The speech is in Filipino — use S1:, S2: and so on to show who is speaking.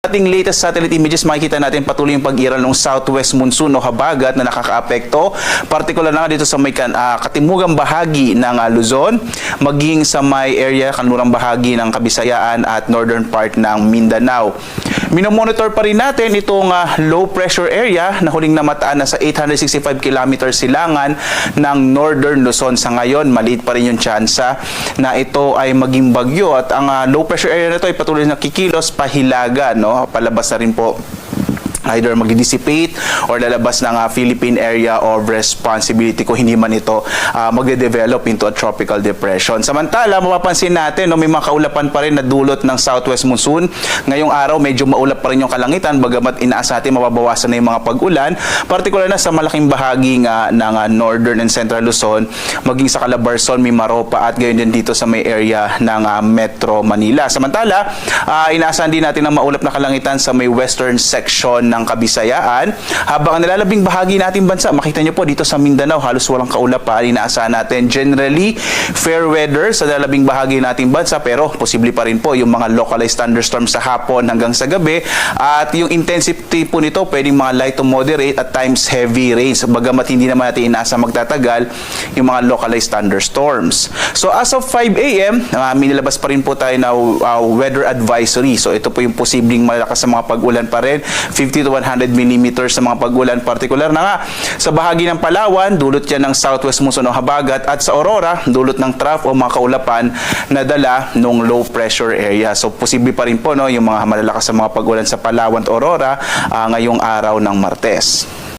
S1: Ating latest satellite images, makikita natin patuloy yung pag-iral ng southwest monsoon o habagat na nakakaapekto, partikular na dito sa may katimugang bahagi ng Luzon, maging sa may area, kanlurang bahagi ng Kabisayaan at northern part ng Mindanao. Minomonitor pa rin natin itong low pressure area na huling namataan na sa 865 km silangan ng northern Luzon. Sa ngayon, maliit pa rin yung tsansa na ito ay maging bagyo, at ang low pressure area na ito ay patuloy na kikilos pahilaga, no? Palabas na rin po, either mag-dissipate or lalabas ng Philippine Area of Responsibility kung hindi man ito magde-develop into a tropical depression. Samantala, mapapansin natin, no, may mga kaulapan pa rin na dulot ng southwest monsoon. Ngayong araw, medyo maulap pa rin yung kalangitan, bagamat inaasa natin mababawasan na yung mga pag-ulan, partikular na sa malaking bahagi ng northern and central Luzon, maging sa Calabarzon, Mimaropa, at gayon din dito sa may area ng Metro Manila. Samantala, inaasahan din natin ang maulap na kalangitan sa may western section ng Kabisayaan, habang ang nilalabing bahagi nating bansa, makita nyo po dito sa Mindanao, halos walang kaulapan. Inaasahan natin generally fair weather sa nilalabing bahagi nating bansa, pero posible pa rin po yung mga localized thunderstorms sa hapon hanggang sa gabi, at yung intensity po nito pwedeng mga light to moderate at times heavy rains, bagamat hindi naman natin inaasa magtatagal yung mga localized thunderstorms. So as of 5 a.m., may nilabas pa rin po tayo na weather advisory. So ito po yung posibleng malakas sa mga pag-ulan pa rin, 50 to 100 millimeters sa mga pag-ulan, partikular na nga sa bahagi ng Palawan, dulot yan ng southwest monsoon o habagat, at sa Aurora, dulot ng trough o mga kaulapan na dala ng low pressure area. So posible pa rin po, no, yung mga malalakas sa mga pag-ulan sa Palawan at Aurora ngayong araw ng Martes.